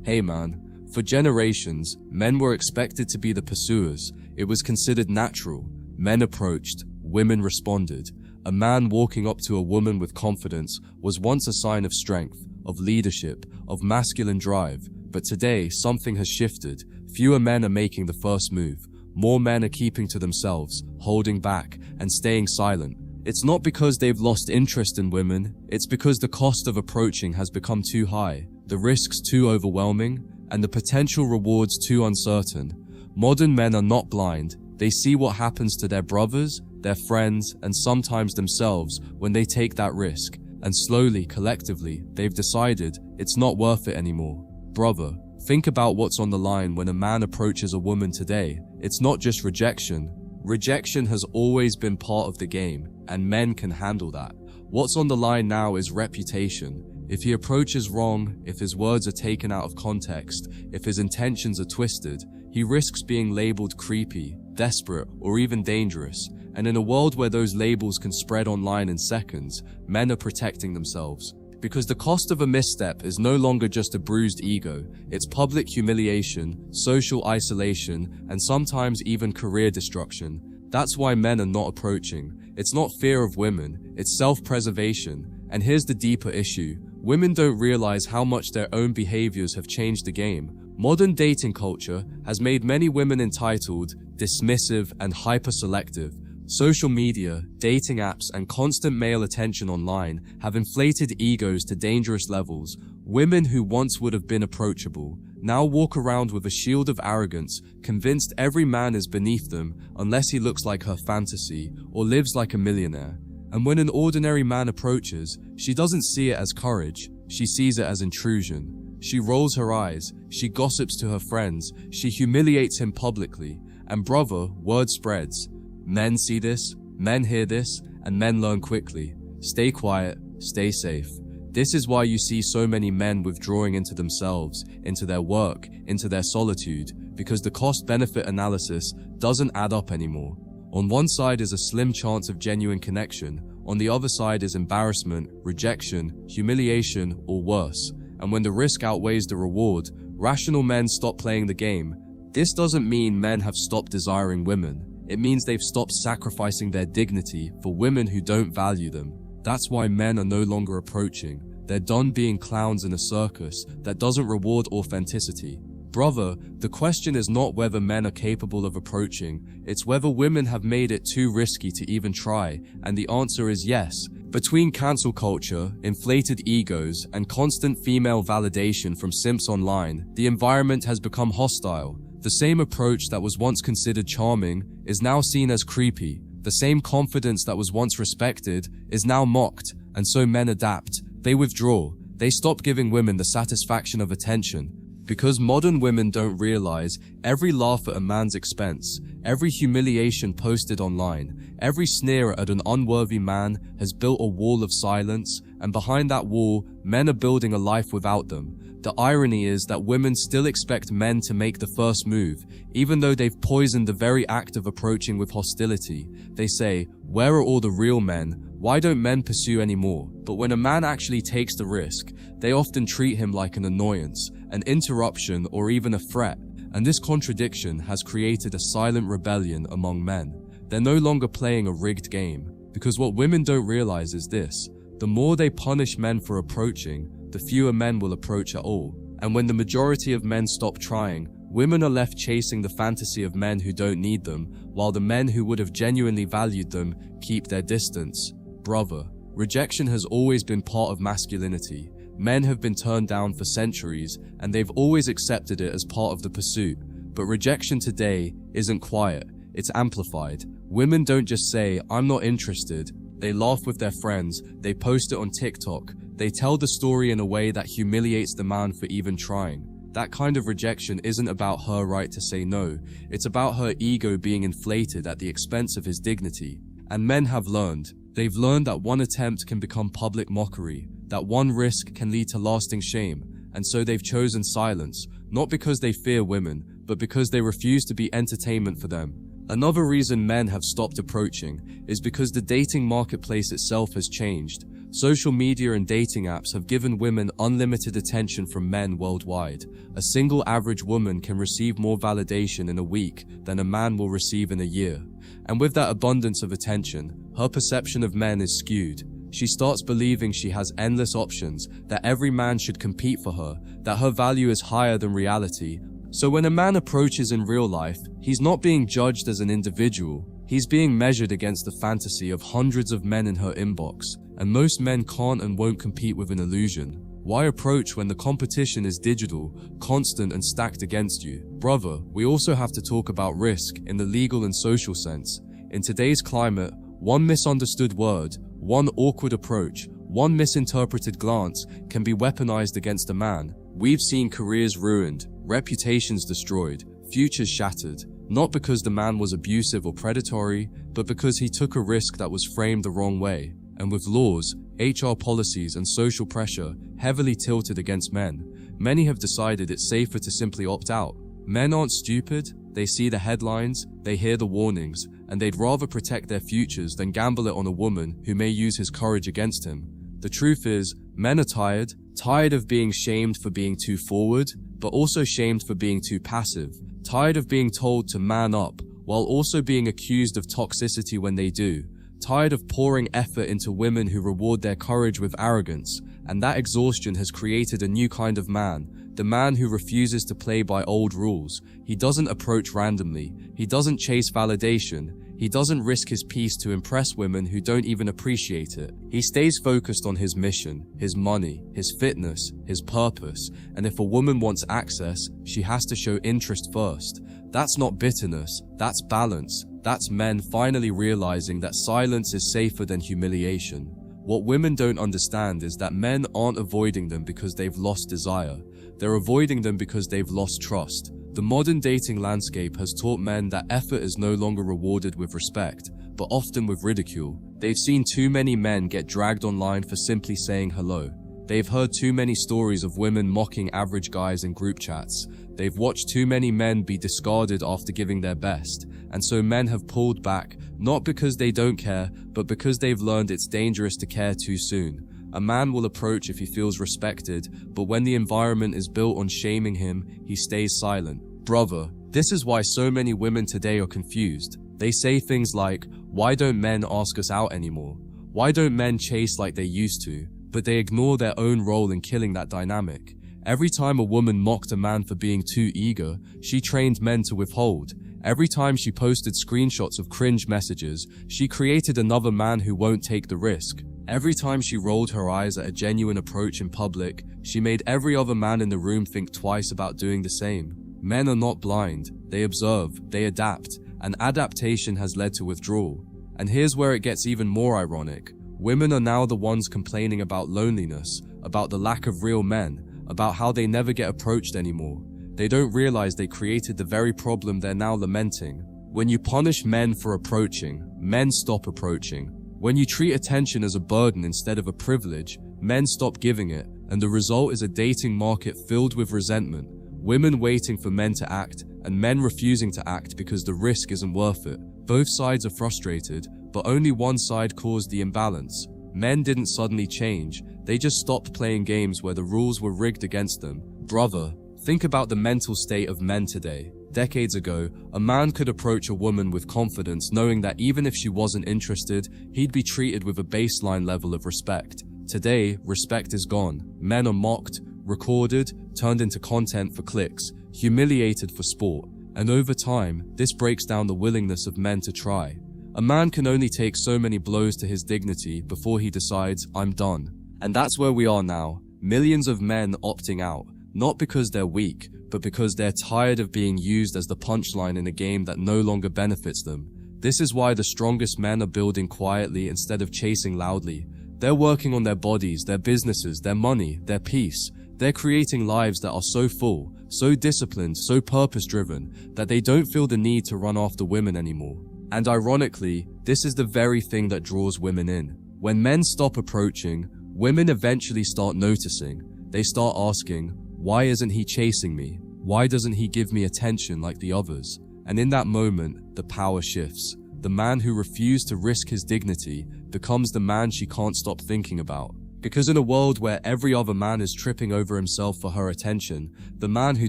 Hey man, for generations, men were expected to be the pursuers. It was considered natural. Men approached, women responded. A man walking up to a woman with confidence was once a sign of strength, of leadership, of masculine drive. But today, something has shifted. Fewer men are making the first move. More men are keeping to themselves, holding back, and staying silent. It's not because they've lost interest in women, it's because the cost of approaching has become too high, the risks too overwhelming, and the potential rewards too uncertain. Modern men are not blind. They see what happens to their brothers, their friends, and sometimes themselves when they take that risk. And slowly, collectively, they've decided it's not worth it anymore. Brother, think about what's on the line when a man approaches a woman today. It's not just rejection. Rejection has always been part of the game, and men can handle that. What's on the line now is reputation. If he approaches wrong, if his words are taken out of context, if his intentions are twisted, he risks being labeled creepy, desperate, or even dangerous. And in a world where those labels can spread online in seconds, men are protecting themselves. Because the cost of a misstep is no longer just a bruised ego, it's public humiliation, social isolation, and sometimes even career destruction. That's why men are not approaching. It's not fear of women, it's self-preservation. And here's the deeper issue. Women don't realize how much their own behaviors have changed the game. Modern dating culture has made many women entitled, dismissive, and hyper-selective. Social media, dating apps, and constant male attention online have inflated egos to dangerous levels. Women who once would have been approachable now walk around with a shield of arrogance, convinced every man is beneath them unless he looks like her fantasy or lives like a millionaire. And when an ordinary man approaches, she doesn't see it as courage, she sees it as intrusion. She rolls her eyes, she gossips to her friends, she humiliates him publicly. And brother, word spreads. Men see this, men hear this, and men learn quickly. Stay quiet, stay safe. This is why you see so many men withdrawing into themselves, into their work, into their solitude, because the cost-benefit analysis doesn't add up anymore. On one side is a slim chance of genuine connection, on the other side is embarrassment, rejection, humiliation, or worse. And when the risk outweighs the reward, rational men stop playing the game. This doesn't mean men have stopped desiring women. It means they've stopped sacrificing their dignity for women who don't value them. That's why men are no longer approaching. They're done being clowns in a circus that doesn't reward authenticity. Brother, the question is not whether men are capable of approaching, it's whether women have made it too risky to even try, and the answer is yes. Between cancel culture, inflated egos, and constant female validation from simps online, the environment has become hostile. The same approach that was once considered charming is now seen as creepy. The same confidence that was once respected is now mocked, and so men adapt. They withdraw. They stop giving women the satisfaction of attention. Because modern women don't realize every laugh at a man's expense, every humiliation posted online, every sneer at an unworthy man has built a wall of silence, and behind that wall, men are building a life without them. The irony is that women still expect men to make the first move, even though they've poisoned the very act of approaching with hostility. They say, "Where are all the real men? Why don't men pursue anymore?" But when a man actually takes the risk, they often treat him like an annoyance, an interruption, or even a threat. And this contradiction has created a silent rebellion among men. They're no longer playing a rigged game, because what women don't realize is this: the more they punish men for approaching, the fewer men will approach at all. And when the majority of men stop trying, women are left chasing the fantasy of men who don't need them, while the men who would have genuinely valued them keep their distance. Brother, rejection has always been part of masculinity. Men have been turned down for centuries, and they've always accepted it as part of the pursuit. But rejection today isn't quiet, it's amplified. Women don't just say, "I'm not interested." They laugh with their friends, they post it on TikTok, they tell the story in a way that humiliates the man for even trying. That kind of rejection isn't about her right to say no, it's about her ego being inflated at the expense of his dignity. And men have learned. They've learned that one attempt can become public mockery, that one risk can lead to lasting shame, and so they've chosen silence, not because they fear women, but because they refuse to be entertainment for them. Another reason men have stopped approaching is because the dating marketplace itself has changed. Social media and dating apps have given women unlimited attention from men worldwide. A single average woman can receive more validation in a week than a man will receive in a year. And with that abundance of attention, her perception of men is skewed. She starts believing she has endless options, that every man should compete for her, that her value is higher than reality. So when a man approaches in real life, he's not being judged as an individual. He's being measured against the fantasy of hundreds of men in her inbox, and most men can't and won't compete with an illusion. Why approach when the competition is digital, constant and stacked against you? Brother, we also have to talk about risk in the legal and social sense. In today's climate, one misunderstood word, one awkward approach, one misinterpreted glance can be weaponized against a man. We've seen careers ruined, reputations destroyed, futures shattered, not because the man was abusive or predatory, but because he took a risk that was framed the wrong way. And with laws, HR policies and social pressure heavily tilted against men, many have decided it's safer to simply opt out. Men aren't stupid, they see the headlines, they hear the warnings, and they'd rather protect their futures than gamble it on a woman who may use his courage against him. The truth is, men are tired of being shamed for being too forward, but also shamed for being too passive, tired of being told to man up, while also being accused of toxicity when they do, tired of pouring effort into women who reward their courage with arrogance, and that exhaustion has created a new kind of man, the man who refuses to play by old rules. He doesn't approach randomly, he doesn't chase validation, he doesn't risk his peace to impress women who don't even appreciate it. He stays focused on his mission, his money, his fitness, his purpose, and if a woman wants access, she has to show interest first. That's not bitterness, that's balance. That's men finally realizing that silence is safer than humiliation. What women don't understand is that men aren't avoiding them because they've lost desire. They're avoiding them because they've lost trust. The modern dating landscape has taught men that effort is no longer rewarded with respect, but often with ridicule. They've seen too many men get dragged online for simply saying hello. They've heard too many stories of women mocking average guys in group chats. They've watched too many men be discarded after giving their best. And so men have pulled back, not because they don't care, but because they've learned it's dangerous to care too soon. A man will approach if he feels respected, but when the environment is built on shaming him, he stays silent. Brother, this is why so many women today are confused. They say things like, why don't men ask us out anymore? Why don't men chase like they used to? But they ignore their own role in killing that dynamic. Every time a woman mocked a man for being too eager, she trained men to withhold. Every time she posted screenshots of cringe messages, she created another man who won't take the risk. Every time she rolled her eyes at a genuine approach in public, she made every other man in the room think twice about doing the same. Men are not blind, they observe, they adapt, and adaptation has led to withdrawal. And here's where it gets even more ironic. Women are now the ones complaining about loneliness, about the lack of real men, about how they never get approached anymore. They don't realize they created the very problem they're now lamenting. When you punish men for approaching, men stop approaching. When you treat attention as a burden instead of a privilege, men stop giving it, and the result is a dating market filled with resentment. Women waiting for men to act, and men refusing to act because the risk isn't worth it. Both sides are frustrated, but only one side caused the imbalance. Men didn't suddenly change, they just stopped playing games where the rules were rigged against them. Brother, think about the mental state of men today. Decades ago, a man could approach a woman with confidence knowing that even if she wasn't interested, he'd be treated with a baseline level of respect. Today, respect is gone. Men are mocked, recorded, turned into content for clicks, humiliated for sport. And over time, this breaks down the willingness of men to try. A man can only take so many blows to his dignity before he decides, I'm done. And that's where we are now. Millions of men opting out, not because they're weak, but because they're tired of being used as the punchline in a game that no longer benefits them. This is why the strongest men are building quietly instead of chasing loudly. They're working on their bodies, their businesses, their money, their peace. They're creating lives that are so full, so disciplined, so purpose-driven, that they don't feel the need to run after women anymore. And ironically, this is the very thing that draws women in. When men stop approaching, women eventually start noticing. They start asking, why isn't he chasing me? Why doesn't he give me attention like the others? And in that moment, the power shifts. The man who refused to risk his dignity becomes the man she can't stop thinking about. Because in a world where every other man is tripping over himself for her attention, the man who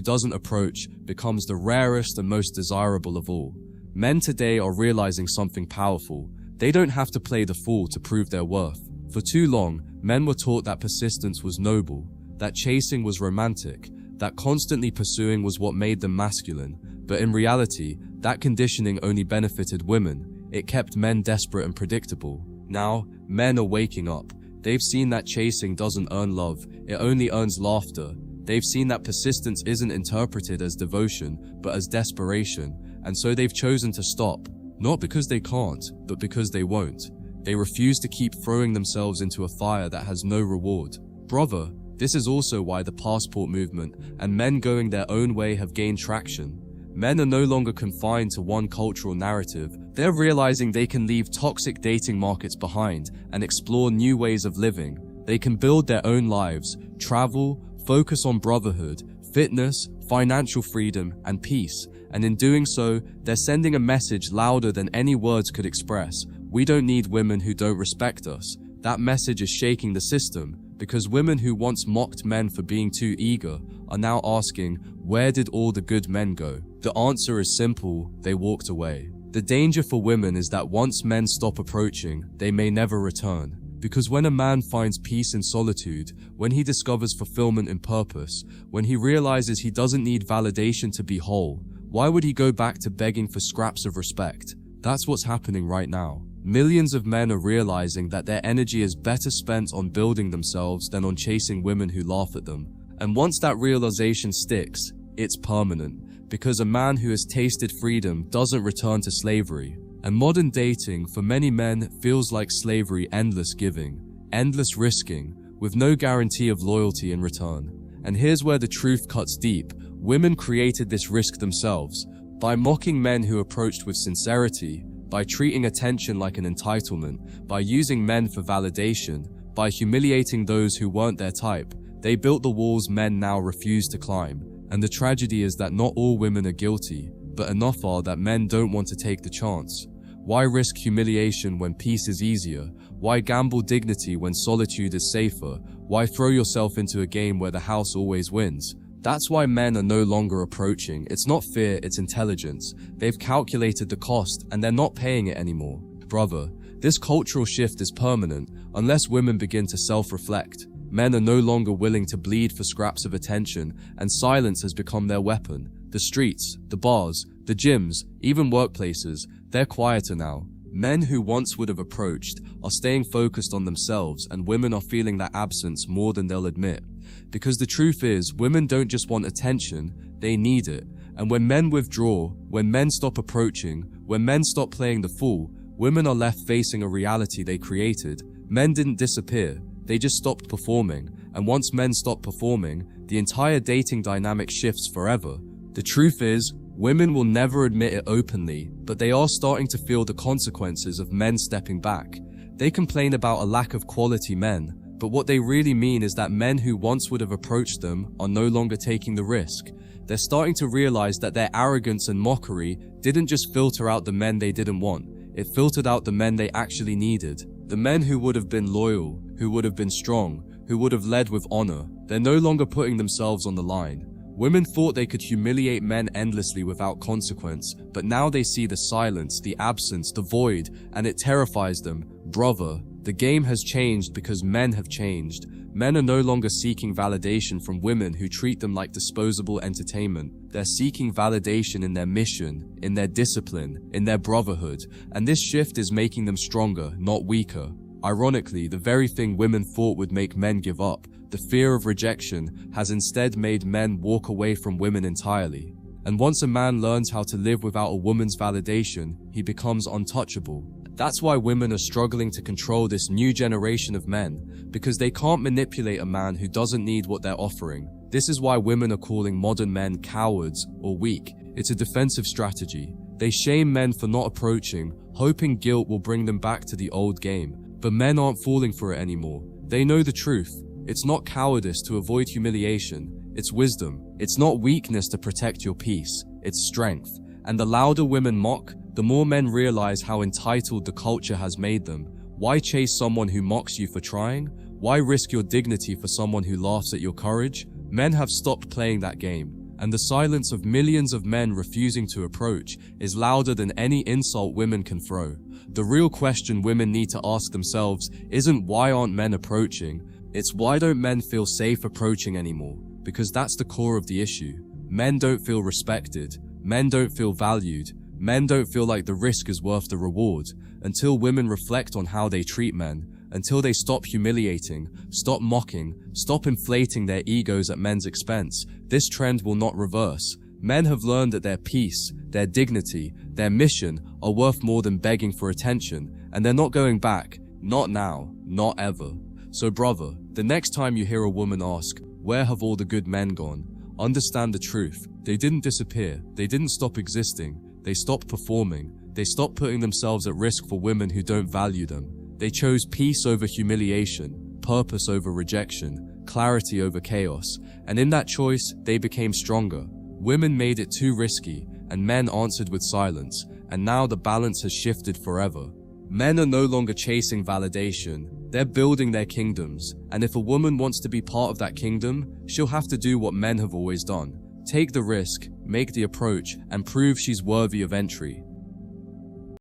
doesn't approach becomes the rarest and most desirable of all. Men today are realizing something powerful. They don't have to play the fool to prove their worth. For too long, men were taught that persistence was noble, that chasing was romantic, that constantly pursuing was what made them masculine. But in reality, that conditioning only benefited women. It kept men desperate and predictable. Now, men are waking up. They've seen that chasing doesn't earn love, it only earns laughter. They've seen that persistence isn't interpreted as devotion, but as desperation, and so they've chosen to stop. Not because they can't, but because they won't. They refuse to keep throwing themselves into a fire that has no reward. Brother, this is also why the passport movement and men going their own way have gained traction. Men are no longer confined to one cultural narrative. They're realizing they can leave toxic dating markets behind and explore new ways of living. They can build their own lives, travel, focus on brotherhood, fitness, financial freedom, and peace. And in doing so, they're sending a message louder than any words could express. We don't need women who don't respect us. That message is shaking the system, because women who once mocked men for being too eager are now asking, where did all the good men go? The answer is simple: they walked away. The danger for women is that once men stop approaching, they may never return. Because when a man finds peace in solitude, when he discovers fulfillment in purpose, when he realizes he doesn't need validation to be whole, why would he go back to begging for scraps of respect? That's what's happening right now. Millions of men are realizing that their energy is better spent on building themselves than on chasing women who laugh at them. And once that realization sticks, it's permanent. Because a man who has tasted freedom doesn't return to slavery. And modern dating, for many men, feels like slavery: endless giving, endless risking, with no guarantee of loyalty in return. And here's where the truth cuts deep. Women created this risk themselves, by mocking men who approached with sincerity, by treating attention like an entitlement, by using men for validation, by humiliating those who weren't their type. They built the walls men now refuse to climb. And the tragedy is that not all women are guilty, but enough are that men don't want to take the chance. Why risk humiliation when peace is easier? Why gamble dignity when solitude is safer? Why throw yourself into a game where the house always wins? That's why men are no longer approaching. It's not fear, it's intelligence. They've calculated the cost and they're not paying it anymore. Brother, this cultural shift is permanent unless women begin to self-reflect. Men are no longer willing to bleed for scraps of attention, and silence has become their weapon. The streets, the bars, the gyms, even workplaces, they're quieter now. Men who once would have approached are staying focused on themselves, and women are feeling that absence more than they'll admit. Because the truth is, women don't just want attention, they need it. And when men withdraw, when men stop approaching, when men stop playing the fool, women are left facing a reality they created. Men didn't disappear. They just stopped performing, and once men stop performing, the entire dating dynamic shifts forever. The truth is, women will never admit it openly, but they are starting to feel the consequences of men stepping back. They complain about a lack of quality men, but what they really mean is that men who once would have approached them are no longer taking the risk. They're starting to realize that their arrogance and mockery didn't just filter out the men they didn't want, it filtered out the men they actually needed. The men who would have been loyal, who would have been strong, who would have led with honor. They're no longer putting themselves on the line. Women thought they could humiliate men endlessly without consequence, but now they see the silence, the absence, the void, and it terrifies them. Brother, the game has changed because men have changed. Men are no longer seeking validation from women who treat them like disposable entertainment. They're seeking validation in their mission, in their discipline, in their brotherhood, and this shift is making them stronger, not weaker. Ironically, the very thing women thought would make men give up, the fear of rejection, has instead made men walk away from women entirely. And once a man learns how to live without a woman's validation, he becomes untouchable. That's why women are struggling to control this new generation of men, because they can't manipulate a man who doesn't need what they're offering. This is why women are calling modern men cowards or weak. It's a defensive strategy. They shame men for not approaching, hoping guilt will bring them back to the old game. But men aren't falling for it anymore. They know the truth. It's not cowardice to avoid humiliation. It's wisdom. It's not weakness to protect your peace. It's strength. And the louder women mock, The more men realize how entitled the culture has made them. Why chase someone who mocks you for trying? Why risk your dignity for someone who laughs at your courage? Men have stopped playing that game, and the silence of millions of men refusing to approach is louder than any insult women can throw. The real question women need to ask themselves isn't why aren't men approaching, it's why don't men feel safe approaching anymore? Because that's the core of the issue. Men don't feel respected, men don't feel valued, men don't feel like the risk is worth the reward. Until women reflect on how they treat men, until they stop humiliating, stop mocking, stop inflating their egos at men's expense, this trend will not reverse. Men have learned that their peace, their dignity, their mission are worth more than begging for attention, and they're not going back. Not now, not ever. So brother, the next time you hear a woman ask, "Where have all the good men gone?" understand the truth. They didn't disappear. They didn't stop existing. They stopped performing. They stopped putting themselves at risk for women who don't value them. They chose peace over humiliation, purpose over rejection, clarity over chaos, and in that choice, they became stronger. Women made it too risky, and men answered with silence, and now the balance has shifted forever. Men are no longer chasing validation, they're building their kingdoms, and if a woman wants to be part of that kingdom, she'll have to do what men have always done. Take the risk, make the approach, and prove she's worthy of entry.